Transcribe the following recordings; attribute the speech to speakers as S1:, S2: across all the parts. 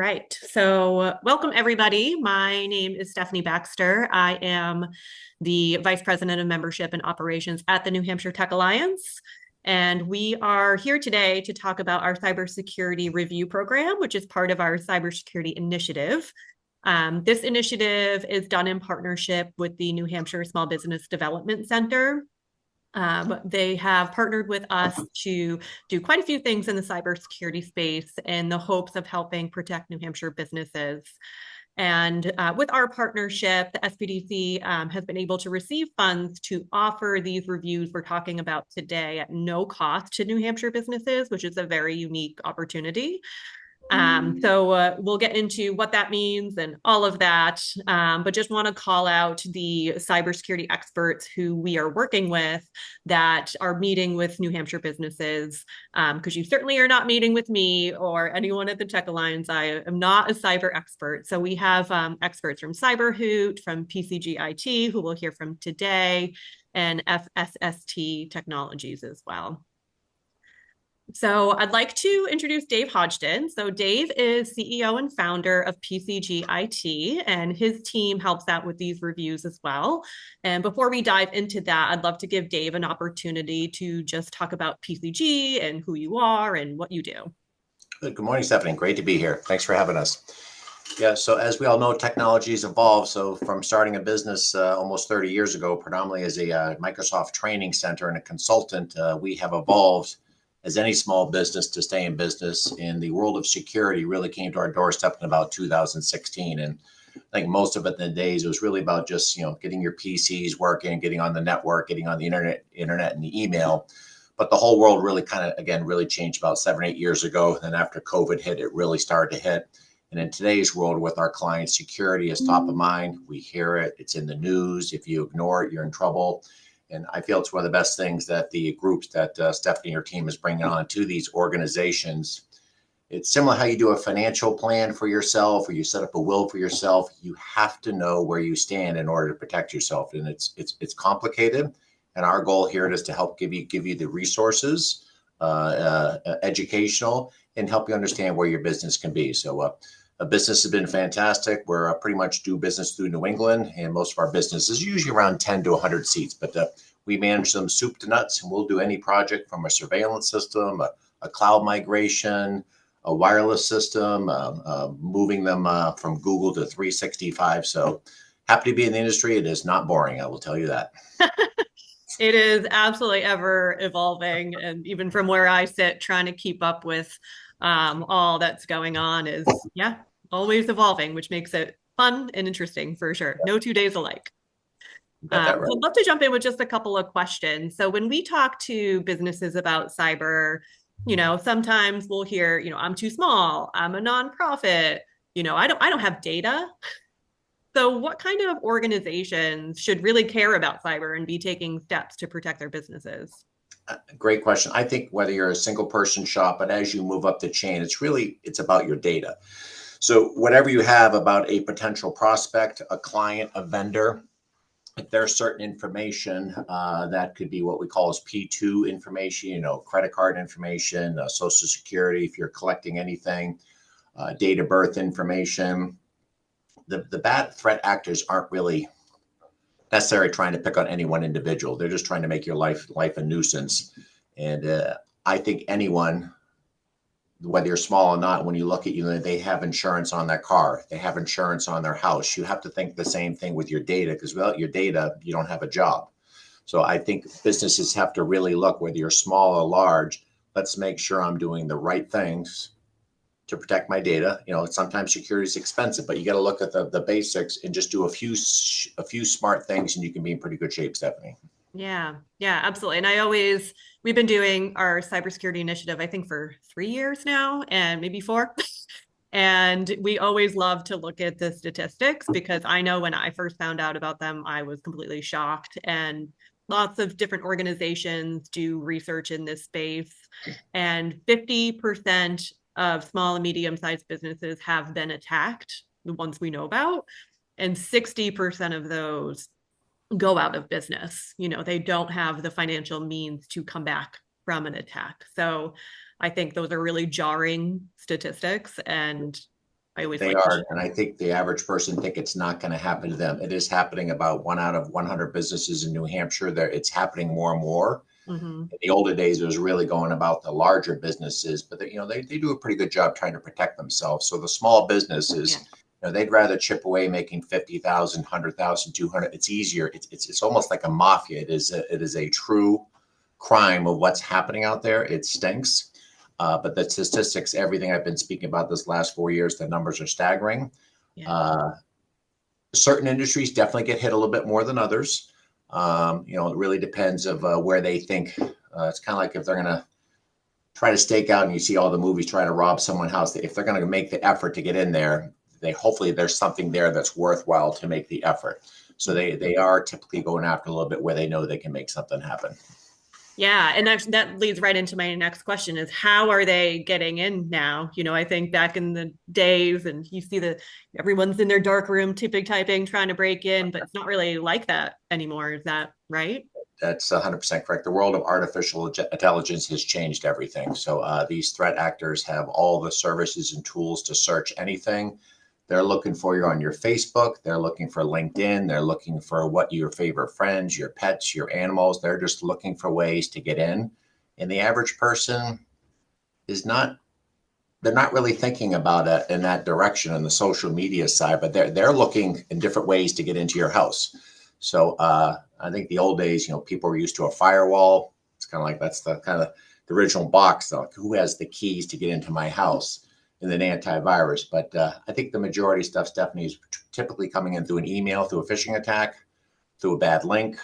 S1: right. So, welcome everybody. My name is Stephanie Baxter. I am the Vice President of Membership and Operations at the New Hampshire Tech Alliance. And we are here today to talk about our cybersecurity review program, which is part of our cybersecurity initiative. This initiative is done in partnership with the New Hampshire Small Business Development Center. They have partnered with us to do quite a few things in the cybersecurity space in the hopes of helping protect New Hampshire businesses. And with our partnership, the SBDC has been able to receive funds to offer these reviews we're talking about today at no cost to New Hampshire businesses, which is a very unique opportunity. So we'll get into what that means and all of that. But just want to call out the cybersecurity experts who we are working with that are meeting with New Hampshire businesses, because you certainly are not meeting with me or anyone at the Tech Alliance. I am not a cyber expert. So we have experts from CyberHoot, from PCGIT, who we'll hear from today, and FSST Technologies as well. So I'd like to introduce Dave Hodgson. So Dave is CEO and founder of PCGIT, and his team helps out with these reviews as well. And before we dive into that, I'd love to give Dave an opportunity to just talk about PCG and who you are and what you do.
S2: Good morning, Stephanie. Great to be here. Thanks for having us. Yeah, so as we all know, technology's evolved. So from starting a business almost 30 years ago, predominantly as a Microsoft training center and a consultant, we have evolved as any small business to stay in business. And the world of security really came to our doorstep in about 2016. And I think most of it in the days, it was really about just, getting your PCs working, getting on the network, getting on the internet and the email. But the whole world really really changed about 7-8 years ago. And after COVID hit, it really started to hit. And in today's world with our clients, security is top of mind. We hear it. It's in the news. If you ignore it, you're in trouble. And I feel it's one of the best things that the groups that Stephanie and her team is bringing on to these organizations. It's similar how you do a financial plan for yourself or you set up a will for yourself. You have to know where you stand in order to protect yourself. And it's complicated. And our goal here is to help give you the resources, educational, and help you understand where your business can be. So a business has been fantastic. We're pretty much do business through New England, and most of our business is usually around 10 to 100 seats. But we manage them soup to nuts, and we'll do any project from a surveillance system, a cloud migration, a wireless system, moving them from Google to 365. So happy to be in the industry. It is not boring, I will tell you that.
S1: It is absolutely ever evolving. And even from where I sit, trying to keep up with all that's going on is, always evolving, which makes it fun and interesting for sure. No 2 days alike.
S2: Got that right.
S1: So I'd love to jump in with just a couple of questions. So when we talk to businesses about cyber, sometimes we'll hear, I'm too small, I'm a nonprofit, I don't have data. So what kind of organizations should really care about cyber and be taking steps to protect their businesses?
S2: Great question. I think whether you're a single person shop, but as you move up the chain, it's about your data. So whatever you have about a potential prospect, a client, a vendor, if there's certain information that could be what we call as P2 information, credit card information, social security, if you're collecting anything, date of birth information, the bad threat actors aren't really necessarily trying to pick on any one individual. They're just trying to make your life a nuisance. And I think anyone, whether you're small or not, when you look at they have insurance on their car, they have insurance on their house. You have to think the same thing with your data, because without your data, you don't have a job. So I think businesses have to really look, whether you're small or large, let's make sure I'm doing the right things to protect my data. Sometimes security is expensive, but you got to look at the basics and just do a few smart things, and you can be in pretty good shape, Stephanie.
S1: Yeah, absolutely. And we've been doing our cybersecurity initiative, I think for 3 years now, and maybe 4. And we always love to look at the statistics, because I know when I first found out about them, I was completely shocked. And lots of different organizations do research in this space, and 50% of small and medium-sized businesses have been attacked, the ones we know about, and 60% of those go out of business. They don't have the financial means to come back from an attack. So I think those are really jarring statistics, and I always
S2: They
S1: like to
S2: are,
S1: share.
S2: and I think the average person think it's not going to happen to them. It is happening about 1 out of 100 businesses in New Hampshire. There, it's happening more and more.
S1: Hmm.
S2: In the older days, it was really going about the larger businesses, but they do a pretty good job trying to protect themselves. So the small businesses,
S1: Yeah.
S2: they'd rather chip away making 50,000, 100,000, 200. It's easier. It's almost like a mafia. It is a true crime of what's happening out there. It stinks. But the statistics, everything I've been speaking about this last 4 years, the numbers are staggering.
S1: Yeah.
S2: Uh, Certain industries definitely get hit a little bit more than others. It really depends of where they think. It's kind of like if they're going to try to stake out, and you see all the movies trying to rob someone's house. If they're going to make the effort to get in there, they hopefully there's something there that's worthwhile to make the effort. So they are typically going after a little bit where they know they can make something happen.
S1: Yeah, and that leads right into my next question is how are they getting in now? I think back in the days and you see everyone's in their dark room typing trying to break in, but it's not really like that anymore. Is that right?
S2: That's 100% correct. The world of artificial intelligence has changed everything. So these threat actors have all the services and tools to search anything. They're looking for you on your Facebook. They're looking for LinkedIn. They're looking for what your favorite friends, your pets, your animals. They're just looking for ways to get in. And the average person is not. They're not really thinking about it in that direction on the social media side, but they're looking in different ways to get into your house. So I think the old days, people were used to a firewall. It's kind of like that's the kind of the original box, though. Who has the keys to get into my house? And then antivirus. But I think the majority of stuff, Stephanie, is typically coming in through an email, through a phishing attack, through a bad link.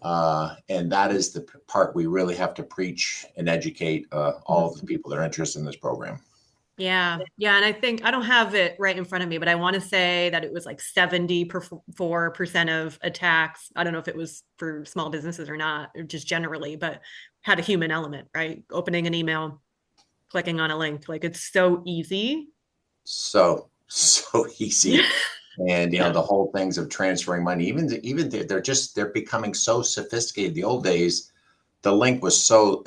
S2: And that is the part we really have to preach and educate all of the people that are interested in this program.
S1: Yeah. Yeah. And I think I don't have it right in front of me, but I want to say that it was like 74% of attacks. I don't know if it was for small businesses or not, or just generally, but had a human element, right? Opening an email, clicking on a link. Like it's so easy.
S2: So easy. And
S1: Yeah.
S2: the whole things of transferring money, even they're becoming so sophisticated. The old days, the link was so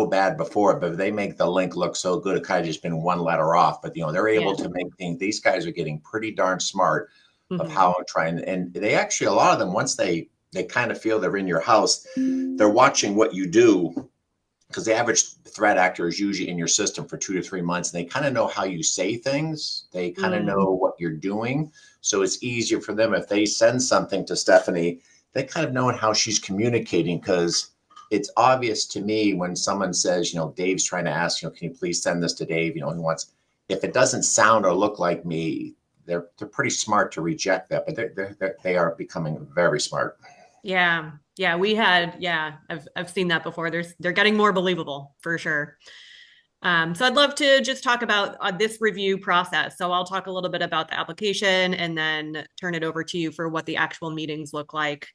S2: bad before, but they make the link look so good. It kind of just been one letter off. But they're able
S1: Yeah.
S2: to make things. These guys are getting pretty darn smart of
S1: Hmm.
S2: how to try and they actually, a lot of them, once they kind of feel they're in your house, they're watching what you do, because the average threat actor is usually in your system for 2 to 3 months, and they kind of know how you say things. They kind of
S1: Mm.
S2: know what you're doing. So it's easier for them if they send something to Stephanie, they kind of know how she's communicating, because it's obvious to me when someone says, Dave's trying to ask, can you please send this to Dave? He wants, if it doesn't sound or look like me, they're pretty smart to reject that, but they are becoming very smart.
S1: Yeah. Yeah. I've seen that before. They're getting more believable for sure. So I'd love to just talk about this review process. So I'll talk a little bit about the application and then turn it over to you for what the actual meetings look like.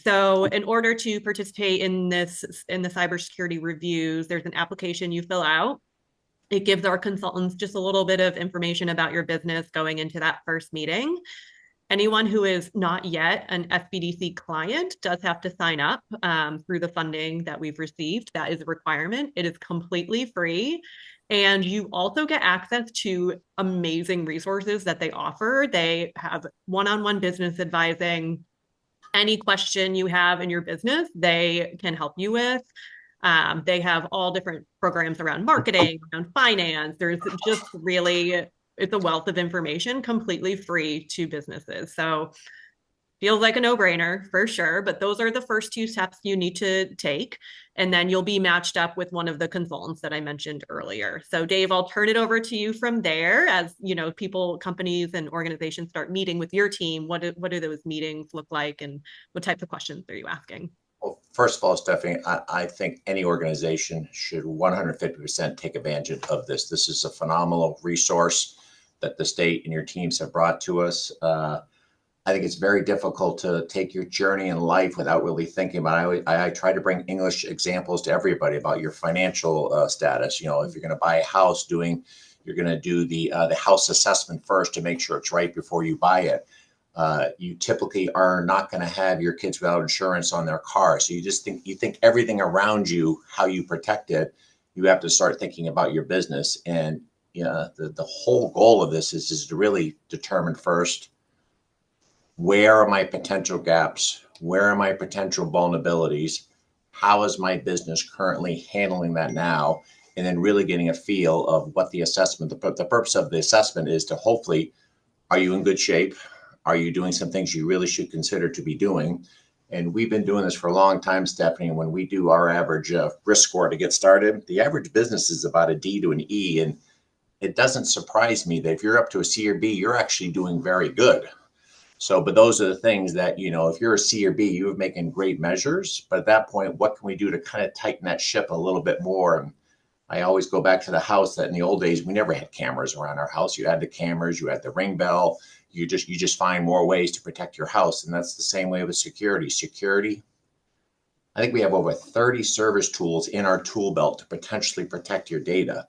S1: So in order to participate in the cybersecurity reviews, there's an application you fill out. It gives our consultants just a little bit of information about your business going into that first meeting. Anyone who is not yet an SBDC client does have to sign up through the funding that we've received. That is a requirement. It is completely free. And you also get access to amazing resources that they offer. They have one on one business advising. Any question you have in your business, they can help you with. They have all different programs around marketing, around finance. There's just really, it's a wealth of information completely free to businesses. So feels like a no-brainer for sure, but those are the first two steps you need to take. And then you'll be matched up with one of the consultants that I mentioned earlier. So Dave, I'll turn it over to you from there. As people, companies and organizations start meeting with your team, what do those meetings look like and what types of questions are you asking?
S2: Well, first of all, Stephanie, I think any organization should 150% take advantage of this. This is a phenomenal resource that the state and your teams have brought to us. I think it's very difficult to take your journey in life without really thinking about it. I try to bring English examples to everybody about your financial status. If you're going to buy a house, you're going to do the house assessment first to make sure it's right before you buy it. You typically are not going to have your kids without insurance on their car. So you think everything around you, how you protect it, you have to start thinking about your business. And the whole goal of this is to really determine first, where are my potential gaps? Where are my potential vulnerabilities? How is my business currently handling that now? And then really getting a feel of what the assessment, the purpose of the assessment is to hopefully, are you in good shape? Are you doing some things you really should consider to be doing? And we've been doing this for a long time, Stephanie. When we do our average risk score to get started, the average business is about a D to an E. And it doesn't surprise me that if you're up to a C or B, you're actually doing very good. So, but those are the things that, if you're a C or B, you're making great measures. But at that point, what can we do to kind of tighten that ship a little bit more? And I always go back to the house that in the old days, we never had cameras around our house. You had the cameras, you had the ring bell. You just find more ways to protect your house. And that's the same way with security. Security, I think we have over 30 service tools in our tool belt to potentially protect your data.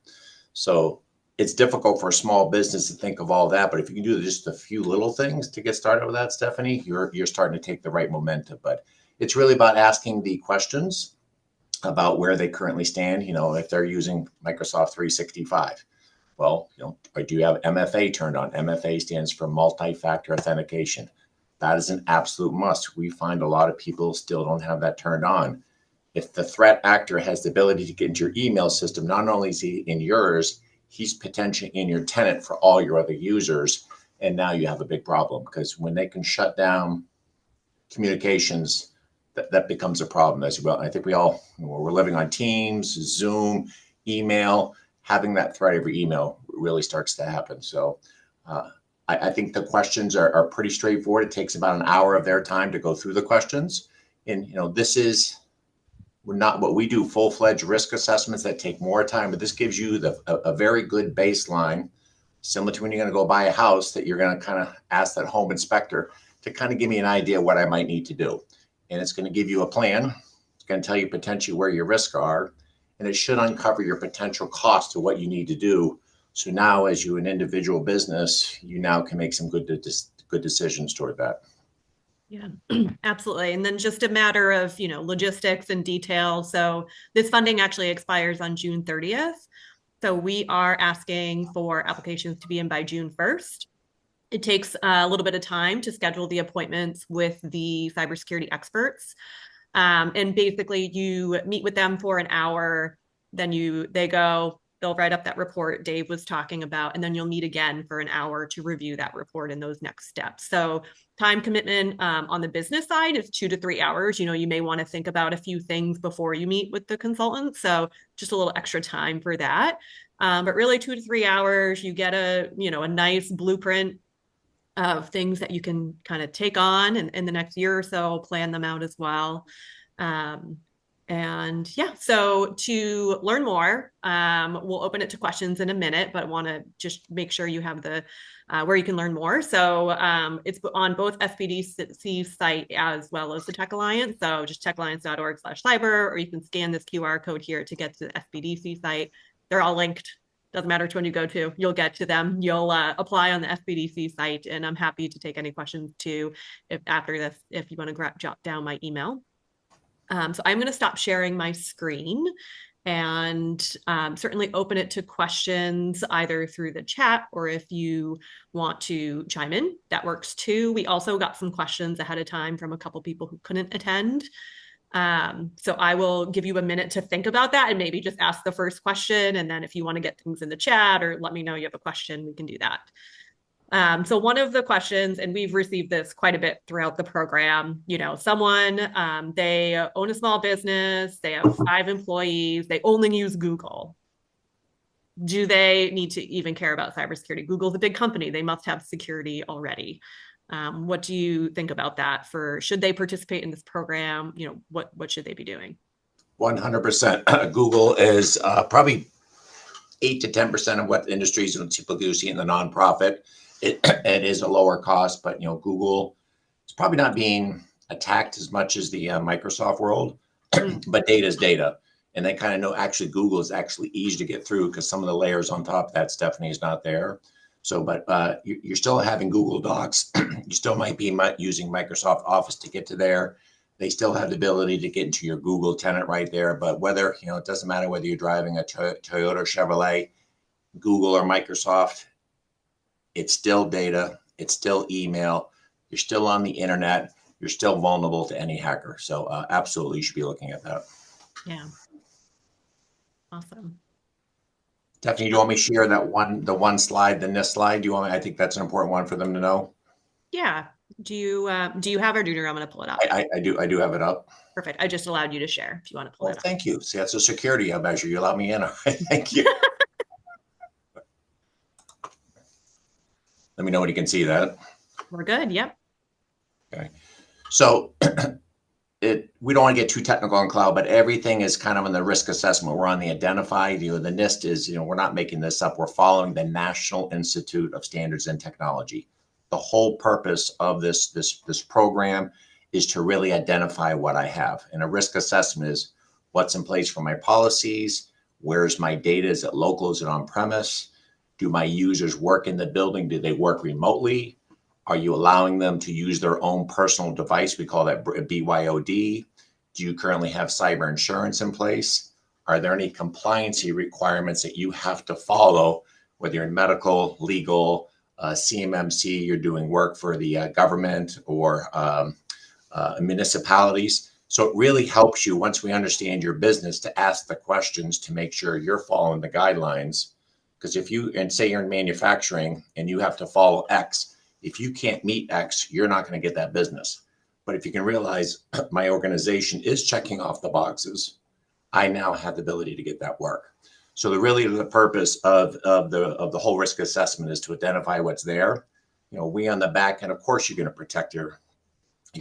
S2: So it's difficult for a small business to think of all that, but if you can do just a few little things to get started with that, Stephanie, you're starting to take the right momentum. But it's really about asking the questions about where they currently stand. If they're using Microsoft 365, well, do you have MFA turned on? MFA stands for multi-factor authentication. That is an absolute must. We find a lot of people still don't have that turned on. If the threat actor has the ability to get into your email system, not only is he in yours, he's potentially in your tenant for all your other users. And now you have a big problem, because when they can shut down communications, that becomes a problem as well. I think we're living on Teams, Zoom, email. Having that threat over email really starts to happen. So I think the questions are pretty straightforward. It takes about an hour of their time to go through the questions. And, we're not what we do, full-fledged risk assessments that take more time, but this gives you a very good baseline, similar to when you're going to go buy a house, that you're going to kind of ask that home inspector to kind of give me an idea what I might need to do. And it's going to give you a plan. It's going to tell you potentially where your risks are, and it should uncover your potential cost to what you need to do. So now, as you an individual business, you now can make some good decisions toward that.
S1: Yeah, absolutely. And then just a matter of, logistics and detail. So this funding actually expires on June 30th. So we are asking for applications to be in by June 1st. It takes a little bit of time to schedule the appointments with the cybersecurity experts. And basically you meet with them for an hour, then they'll write up that report Dave was talking about, and then you'll meet again for an hour to review that report and those next steps. So time commitment on the business side is 2 to 3 hours. You may want to think about a few things before you meet with the consultant. So just a little extra time for that. But really 2 to 3 hours, you get a nice blueprint of things that you can kind of take on in the next year or so, plan them out as well. And yeah, so to learn more, we'll open it to questions in a minute, but want to just make sure you have the where you can learn more. So it's on both SBDC's site as well as the Tech Alliance. So just techalliance.org/cyber, or you can scan this QR code here to get to the SBDC site. They're all linked. Doesn't matter which one you go to, you'll get to them. You'll apply on the SBDC site, and I'm happy to take any questions too after this if you want to jot down my email. So I'm going to stop sharing my screen and certainly open it to questions either through the chat, or if you want to chime in, that works too. We also got some questions ahead of time from a couple people who couldn't attend. So I will give you a minute to think about that and maybe just ask the first question. And then if you want to get things in the chat or let me know you have a question, we can do that. So one of the questions, and we've received this quite a bit throughout the program, someone, they own a small business, they have 5 employees, they only use Google. Do they need to even care about cybersecurity? Google's a big company. They must have security already. What do you think about that? Should they participate in this program? What should they be doing?
S2: 100%. Google is probably 8 to 10% of what industries typically you see in the nonprofit. It is a lower cost, but Google is probably not being attacked as much as the Microsoft world. But data is data, and they kind of know actually Google is actually easy to get through because some of the layers on top of that, Stephanie, is not there. So, but you're still having Google Docs. You still might be using Microsoft Office to get to there. They still have the ability to get into your Google tenant right there. But whether, it doesn't matter whether you're driving a Toyota Chevrolet, Google or Microsoft, it's still data, it's still email, you're still on the internet, you're still vulnerable to any hacker. So absolutely, you should be looking at that.
S1: Yeah. Awesome.
S2: Stephanie, do you want me to share the one slide, the NIST slide? Do you want me, I think that's an important one for them to know.
S1: Yeah. Do you have or do you? I'm going to pull it up.
S2: I do have it up.
S1: Perfect. I just allowed you to share if you want to pull
S2: Well,
S1: that up.
S2: thank you. See, that's a security measure. You allowed me in. All right, thank you. Let me know when you can see that.
S1: We're good. Yep.
S2: Okay. So we don't want to get too technical on cloud, but everything is kind of in the risk assessment. We're on the identified, the NIST is, we're not making this up. We're following the National Institute of Standards and Technology. The whole purpose of this program is to really identify what I have. And a risk assessment is what's in place for my policies, where's my data, is it local, is it on premise? Do my users work in the building? Do they work remotely? Are you allowing them to use their own personal device? We call that BYOD. Do you currently have cyber insurance in place? Are there any compliancy requirements that you have to follow, whether you're in medical, legal, CMMC, you're doing work for the government or municipalities? So it really helps you, once we understand your business, to ask the questions to make sure you're following the guidelines. Because if you, and say you're in manufacturing and you have to follow X, if you can't meet X, you're not going to get that business. But if you can realize my organization is checking off the boxes, I now have the ability to get that work. So the purpose of the whole risk assessment is to identify what's there. We on the back end, of course, you're going to protect your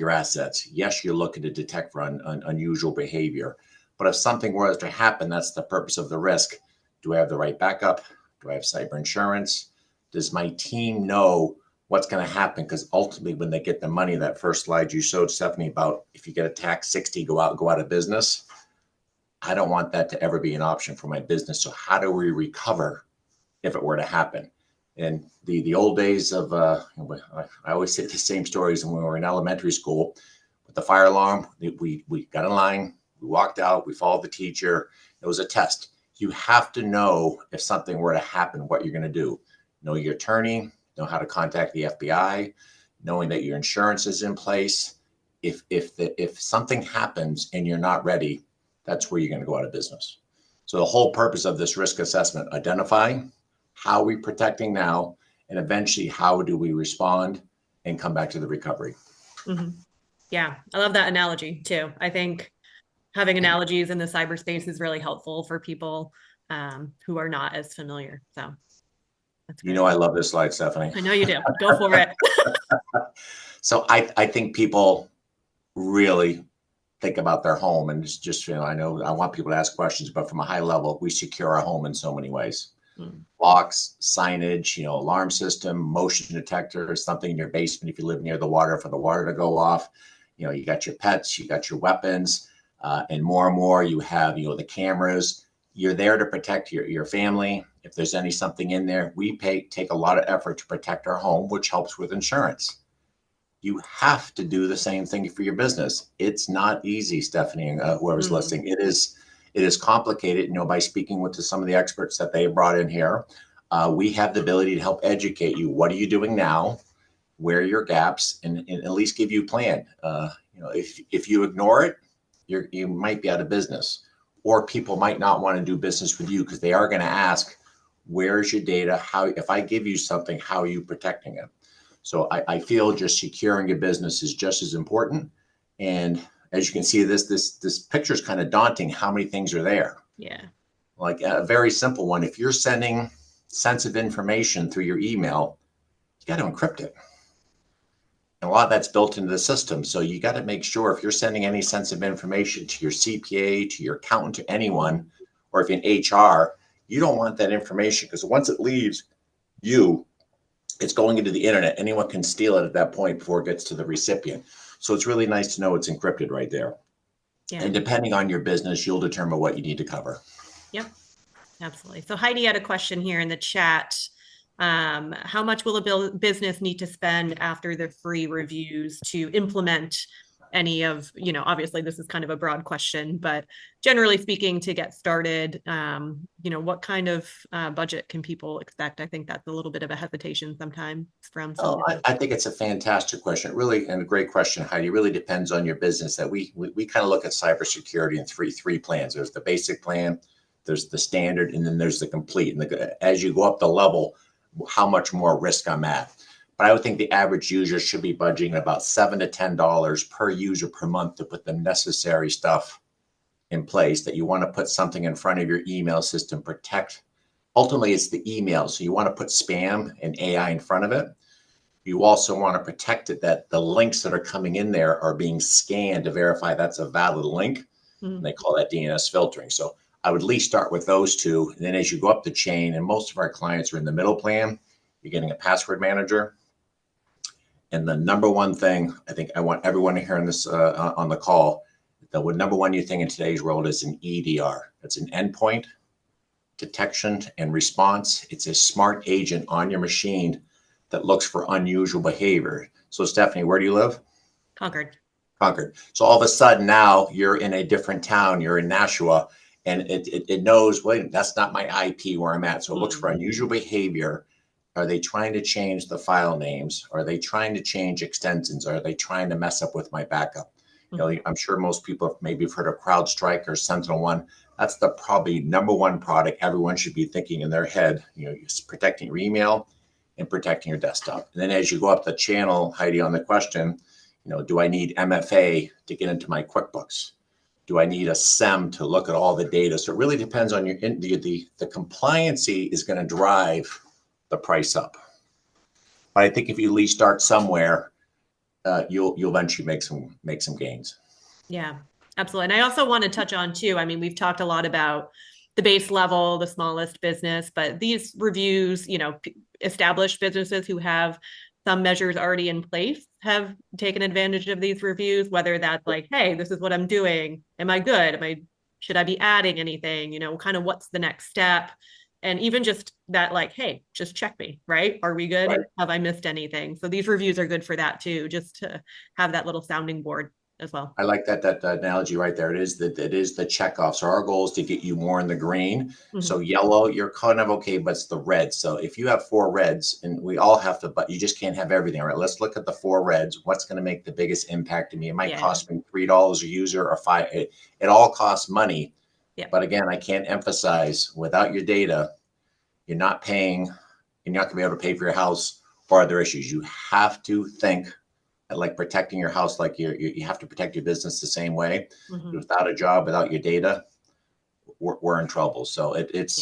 S2: assets. Yes, you're looking to detect for unusual behavior. But if something were to happen, that's the purpose of the risk. Do I have the right backup? Do I have cyber insurance? Does my team know what's going to happen? Because ultimately, when they get the money, that first slide you showed, Stephanie, about if you get a tax 60, go out of business. I don't want that to ever be an option for my business. So how do we recover if it were to happen? And the old days of, I always say the same stories when we were in elementary school. With the fire alarm, we got in line, we walked out, we followed the teacher. It was a test. You have to know if something were to happen, what you're going to do. Know your attorney, know how to contact the FBI, knowing that your insurance is in place. If something happens and you're not ready, that's where you're going to go out of business. So the whole purpose of this risk assessment, identify how are we protecting now, and eventually how do we respond and come back to the recovery.
S1: Mm-hmm. Yeah. I love that analogy too. I think having analogies in the cyberspace is really helpful for people who are not as familiar. So that's great.
S2: I love this slide, Stephanie.
S1: I know you do. Go for it.
S2: So I think people really think about their home, and it's just, I know I want people to ask questions, but from a high level, we secure our home in so many ways. Locks, signage, alarm system, motion detector, something in your basement if you live near the water for the water to go off. You got your pets, you got your weapons, and more you have, the cameras. You're there to protect your family. If there's something in there, we take a lot of effort to protect our home, which helps with insurance. You have to do the same thing for your business. It's not easy, Stephanie, and whoever's listening. It is complicated. By speaking with some of the experts that they brought in here, we have the ability to help educate you. What are you doing now? Where are your gaps? And at least give you a plan. If you ignore it, you might be out of business, or people might not want to do business with you because they are going to ask, where's your data? If I give you something, how are you protecting it? So I feel just securing your business is just as important. And as you can see, this picture is kind of daunting. How many things are there?
S1: Yeah.
S2: Like a very simple one. If you're sending sensitive information through your email, you got to encrypt it. And a lot of that's built into the system. So you got to make sure if you're sending any sensitive information to your CPA, to your accountant, to anyone, or if you're in HR, you don't want that information, because once it leaves you, it's going into the internet. Anyone can steal it at that point before it gets to the recipient. So it's really nice to know it's encrypted right there.
S1: Yeah.
S2: And depending on your business, you'll determine what you need to cover.
S1: Yep. Absolutely. So Heidi had a question here in the chat. How much will a business need to spend after the free reviews to implement any of, obviously this is kind of a broad question, but generally speaking, to get started, what kind of budget can people expect? I think that's a little bit of a hesitation sometimes from some
S2: Oh, I,
S1: businesses.
S2: I think it's a fantastic question. It really, and a great question, Heidi. It really depends on your business. That we kind of look at cybersecurity in three plans. There's the basic plan, there's the standard, and then there's the complete. And as you go up the level, how much more risk I'm at. But I would think the average user should be budgeting about $7 to $10 per user per month to put the necessary stuff in place. That you want to put something in front of your email system, protect. Ultimately, it's the email, so you want to put spam and AI in front of it. You also want to protect it that the links that are coming in there are being scanned to verify that's a valid link. And
S1: Mm,
S2: they call that DNS filtering. So I would at least start with those two. And then as you go up the chain, and most of our clients are in the middle plan, you're getting a password manager. And the number one thing I think I want everyone to hear on this on the call, the number one new thing in today's world is an EDR. That's an endpoint detection and response. It's a smart agent on your machine that looks for unusual behavior. So, Stephanie, where do you live?
S1: Conquered.
S2: Concord. So all of a sudden now you're in a different town. You're in Nashua, and it knows. Wait, that's not my IP where I'm at. So it looks for
S1: Mm,
S2: unusual behavior. Are they trying to change the file names? Are they trying to change extensions? Are they trying to mess up with my backup?
S1: mhm.
S2: I'm sure most people have maybe heard of CrowdStrike or SentinelOne. That's the probably number one product everyone should be thinking in their head. Protecting your email and protecting your desktop. And then as you go up the channel, Heidi, on the question, do I need MFA to get into my QuickBooks? Do I need a SEM to look at all the data? So it really depends on the compliancy is going to drive the price up. But I think if you at least start somewhere, you'll eventually make some gains.
S1: Yeah, absolutely. And I also want to touch on too, I mean, we've talked a lot about the base level, the smallest business, but these reviews, established businesses who have some measures already in place have taken advantage of these reviews, whether that's like, hey, this is what I'm doing. Am I good? Should I be adding anything? Kind of what's the next step? And even just that, like, hey, just check me, right? Are we good?
S2: Right.
S1: Have I missed anything? So these reviews are good for that too, just to have that little sounding board as well.
S2: I like that analogy right there. It is the checkoff. So our goal is to get you more in the green. So
S1: Mhm.
S2: yellow, you're kind of okay, but it's the red. So if you have four reds, and we all have to, but you just can't have everything. All right, let's look at the four reds. What's going to make the biggest impact to me? It might
S1: Yeah.
S2: cost me $3 a user or five. It all costs money.
S1: Yeah.
S2: But again, I can't emphasize without your data, you're not paying, you're not going to be able to pay for your house or other issues. You have to think like protecting your house, like you have to protect your business the same way.
S1: Hmm.
S2: Without a job, without your data, we're in trouble. So
S1: Yeah.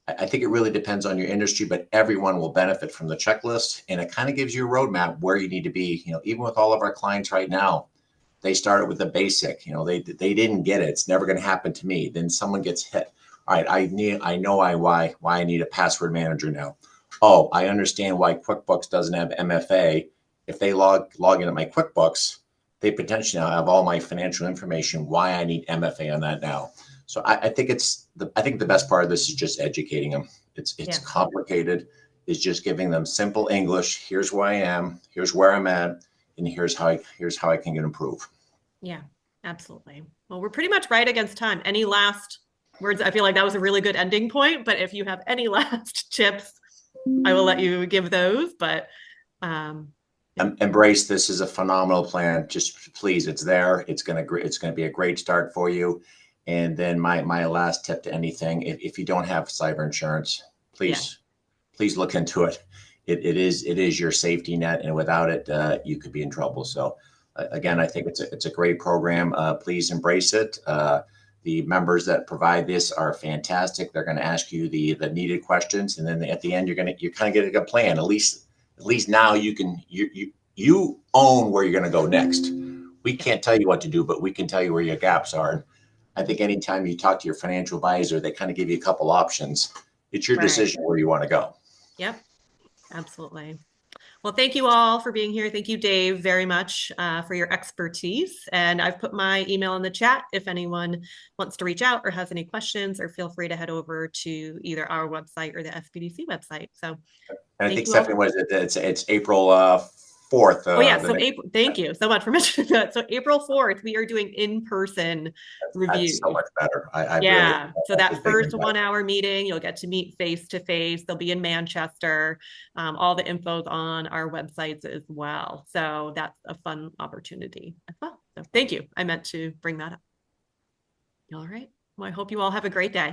S2: I think it really depends on your industry, but everyone will benefit from the checklist, and it kind of gives you a roadmap where you need to be. Even with all of our clients right now, they started with the basic. They didn't get it. It's never going to happen to me. Then someone gets hit. All right, I know why I need a password manager now. Oh, I understand why QuickBooks doesn't have MFA. If they log into my QuickBooks, they potentially now have all my financial information. Why I need MFA on that now? So I think I think the best part of this is just educating them. It's
S1: Yeah.
S2: complicated. It's just giving them simple English. Here's where I am. Here's where I'm at, and here's how I can get improve.
S1: Yeah. Absolutely. Well, we're pretty much right against time. Any last words? I feel like that was a really good ending point, but if you have any last tips, I will let you give those. But um, yeah.
S2: Embrace this is a phenomenal plan. Just please, it's there. It's gonna be a great start for you. And then my last tip to anything, if you don't have cyber insurance,
S1: Yeah.
S2: please look into it. It is your safety net, and without it, you could be in trouble. So again,
S1: Yeah.
S2: I think it's a great program. Please embrace it. The members that provide this are fantastic. They're going to ask you the needed questions, and then at the end, you're kind of getting a plan. At least now you own where you're going to go next. We
S1: Yeah.
S2: can't tell you what to do, but we can tell you where your gaps are. I think anytime you talk to your financial advisor, they kind of give you a couple options. It's your
S1: Right.
S2: decision where you want to go.
S1: Yep. Absolutely. Well, thank you all for being here. Thank you, Dave, very much for your expertise. And I've put my email in the chat if anyone wants to reach out or has any questions, or feel free to head over to either our website or the SBDC website. So
S2: And I
S1: thank
S2: think
S1: you all.
S2: Stephanie, was it? It's April 4th,
S1: Oh yeah,
S2: the
S1: so
S2: next,
S1: April, thank you so much for mentioning that. So April 4th, we are doing in-person
S2: that's so
S1: reviews.
S2: much better. I really,
S1: Yeah, so
S2: that's a
S1: that
S2: big
S1: first
S2: investment.
S1: 1 hour meeting, you'll get to meet face to face. They'll be in Manchester. All the info's on our websites as well. So that's a fun opportunity as well. So thank you. I meant to bring that up. All right. Well, I hope you all have a great day.